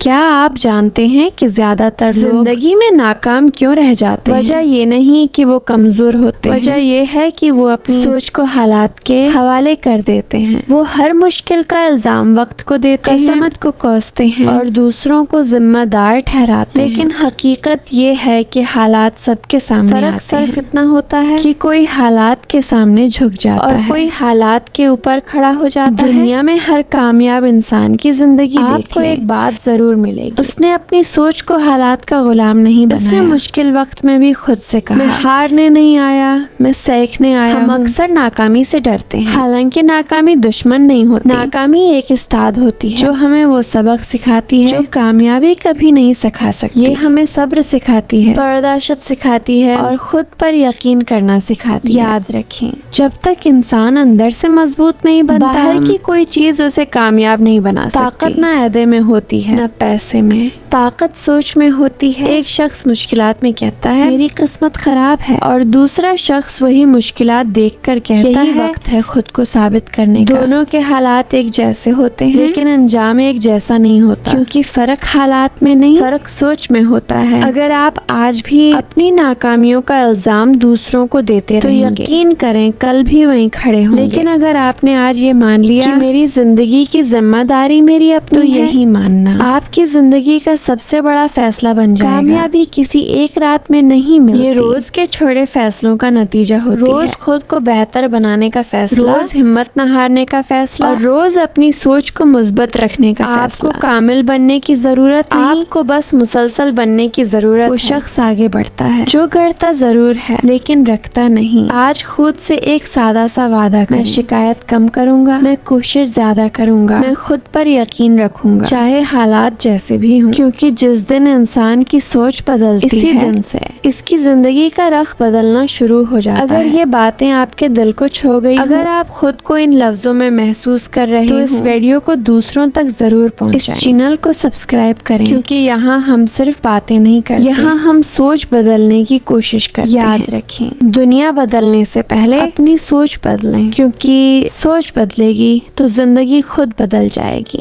کیا آپ جانتے ہیں کہ زیادہ تر لوگ زندگی میں ناکام کیوں رہ جاتے ہیں؟ وجہ یہ نہیں کہ وہ کمزور ہوتے ہیں، وجہ یہ ہے کہ وہ اپنی سوچ کو حالات کے حوالے کر دیتے ہیں۔ وہ ہر مشکل کا الزام وقت کو دیتے ہیں، قسمت کو کوستے ہیں اور دوسروں کو ذمہ دار ٹھہراتے ہیں۔ لیکن حقیقت یہ ہے کہ حالات سب کے سامنے آتے ہیں۔ فرق صرف اتنا ہوتا ہے کہ کوئی حالات کے سامنے جھک جاتا ہے اور کوئی حالات کے اوپر کھڑا ہو جاتا ہے۔ دنیا میں ہر کامیاب انسان کی زندگی آپ کو ایک بات ضرور ملے گی، اس نے اپنی سوچ کو حالات کا غلام نہیں بنایا۔ اس نے مشکل وقت میں بھی خود سے کہا، میں ہارنے نہیں آیا، میں سیکھنے آیا۔ ہم اکثر ناکامی سے ڈرتے ہیں، حالانکہ ناکامی دشمن نہیں ہوتی، ناکامی ایک استاد ہوتی ہے جو ہمیں وہ سبق سکھاتی ہے جو کامیابی کبھی نہیں سکھا سکتی۔ یہ ہمیں صبر سکھاتی ہے، برداشت سکھاتی ہے اور خود پر یقین کرنا سکھاتی ہے۔ یاد رکھیں، جب تک انسان اندر سے مضبوط نہیں بنتا، باہر کی کوئی چیز اسے کامیاب نہیں بنا سکتی۔ طاقت نہ عہدے میں ہوتی ہے نہ پیسے میں، طاقت سوچ میں ہوتی ہے۔ ایک شخص مشکلات میں کہتا ہے میری قسمت خراب ہے، اور دوسرا شخص وہی مشکلات دیکھ کر کہتا ہے یہی وقت ہے خود کو ثابت کرنے کا۔ دونوں کے حالات ایک جیسے ہوتے ہیں لیکن انجام ایک جیسا نہیں ہوتا، کیونکہ فرق حالات میں نہیں، فرق سوچ میں ہوتا ہے۔ اگر آپ آج بھی اپنی ناکامیوں کا الزام دوسروں کو دیتے رہیں گے تو یقین کریں کل بھی وہیں کھڑے ہوں گے۔ لیکن اگر آپ نے آج یہ مان لیا کہ میری زندگی کی ذمہ داری میری اپنی تو یہی ماننا آپ کی زندگی کا سب سے بڑا فیصلہ بن جائے گا۔ کامیابی کسی ایک رات میں نہیں ملتی، یہ روز کے چھوٹے فیصلوں کا نتیجہ ہوتی ہے۔ روز خود کو بہتر بنانے کا فیصلہ، روز ہمت نہ ہارنے کا فیصلہ، اور روز اپنی سوچ کو مثبت رکھنے کا فیصلہ۔ آپ کو کامل بننے کی ضرورت نہیں، آپ کو بس مسلسل بننے کی ضرورت ہے۔ وہ شخص آگے بڑھتا ہے جو کرتا ضرور ہے لیکن رکھتا نہیں۔ آج خود سے ایک سادہ سا وعدہ کریں، میں شکایت کم کروں گا، میں کوشش زیادہ کروں گا، میں خود پر یقین رکھوں گا چاہے حالات جیسے بھی ہوں، کیونکہ جس دن انسان کی سوچ بدلتی ہے اسی دن سے اس کی زندگی کا رخ بدلنا شروع ہو جاتا ہے۔ اگر یہ باتیں آپ کے دل کو چھو گئی، اگر آپ خود کو ان لفظوں میں محسوس کر رہے تو اس ویڈیو کو دوسروں تک ضرور پہنچائیں۔ اس چینل کو سبسکرائب کریں کیونکہ یہاں ہم صرف باتیں نہیں کرتے، یہاں ہم سوچ بدلنے کی کوشش کرتے ہیں۔ یاد رکھیں، دنیا بدلنے سے پہلے اپنی سوچ بدلیں، کیونکہ سوچ بدلے گی تو زندگی خود بدل جائے گی۔